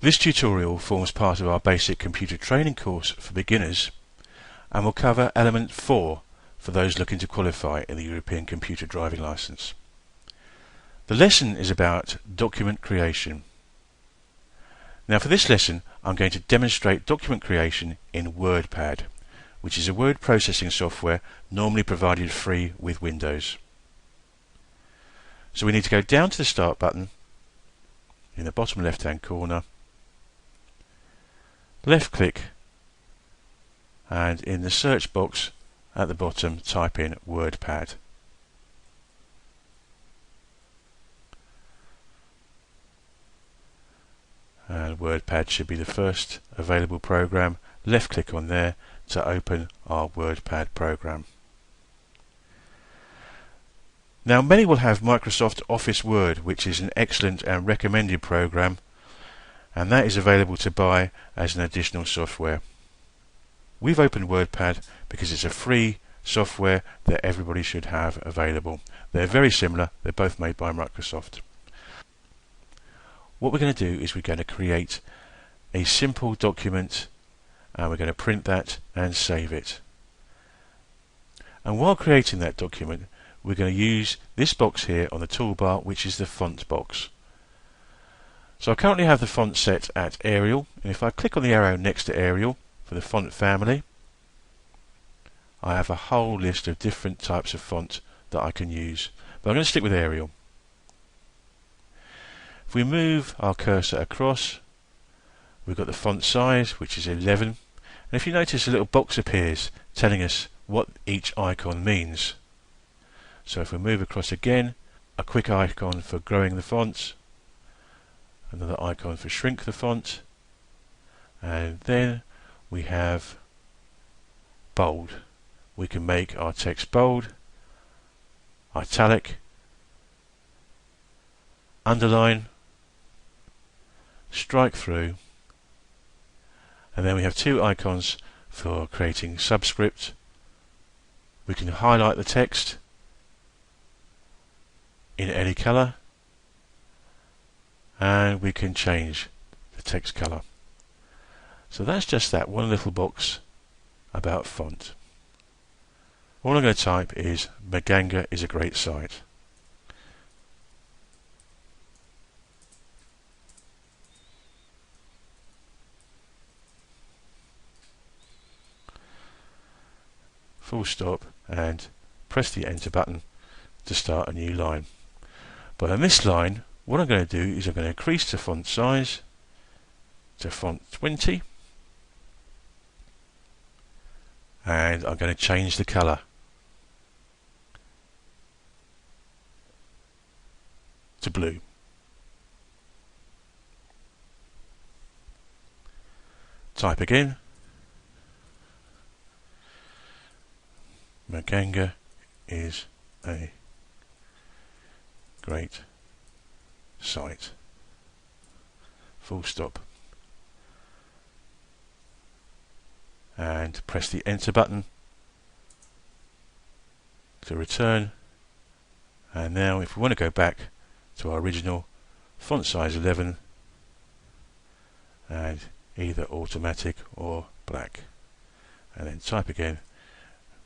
This tutorial forms part of our basic computer training course for beginners and will cover element 4 for those looking to qualify in the European Computer Driving Licence. The lesson is about document creation. Now for this lesson I'm going to demonstrate document creation in Wordpad, which is a word processing software normally provided free with Windows. So we need to go down to the Start button in the bottom left hand corner, left click, and in the search box at the bottom type in Wordpad. And Wordpad should be the first available program. Left click on there to open our Wordpad program. Now many will have Microsoft Office Word, which is an excellent and recommended program, and that is available to buy as an additional software. We've opened Wordpad because it's a free software that everybody should have available. They're very similar, they're both made by Microsoft. What we're going to do is we're going to create a simple document and we're going to print that and save it. And while creating that document, we're going to use this box here on the toolbar, which is the font box. So I currently have the font set at Arial, and if I click on the arrow next to Arial for the font family, I have a whole list of different types of font that I can use, but I'm going to stick with Arial. If we move our cursor across, we've got the font size, which is 11, and if you notice, a little box appears telling us what each icon means. So if we move across again, a quick icon for growing the font, another icon for shrink the font, and then we have bold. We can make our text bold, italic, underline, strike through, and then we have two icons for creating subscript. We can highlight the text in any colour, and we can change the text colour. So that's just that one little box about font. All I'm going to type is Maganga is a great site. Full stop, and press the enter button to start a new line. But on this line, what I'm going to do is I'm going to increase the font size to font 20, and I'm going to change the colour to blue. Type again. Maganga is a great site. Full stop. And press the enter button to return. And now if we want to go back to our original, font size 11 and either automatic or black, and then type again.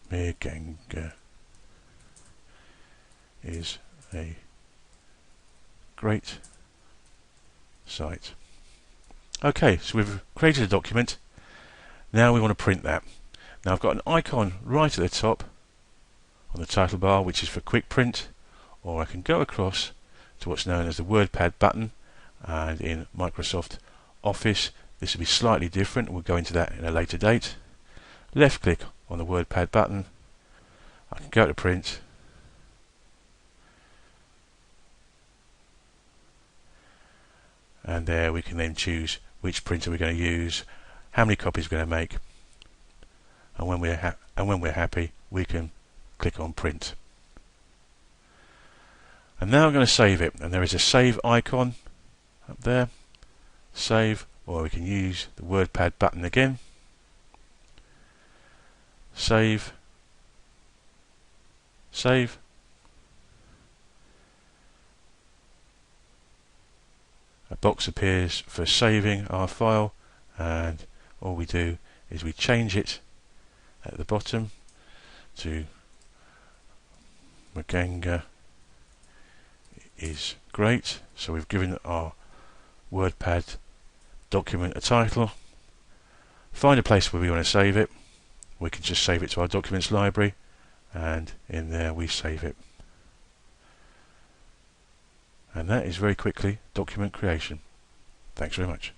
Maganga is a great site. Okay, so we've created a document. Now we want to print that. Now I've got an icon right at the top on the title bar, which is for quick print, or I can go across to what's known as the Wordpad button, and in Microsoft Office this will be slightly different. We'll go into that in a later date. Left click on the Wordpad button, I can go to print, and there we can then choose which printer we're going to use, how many copies we're going to make, and when we're happy we can click on print. And now I'm going to save it, and there is a save icon up there, save, or we can use the Wordpad button again, save, save, box appears for saving our file, and all we do is we change it at the bottom to Maganga is great. So we've given our Wordpad document a title. Find a place where we want to save it. We can just save it to our documents library, and in there we save it. And that is very quickly document creation. Thanks very much.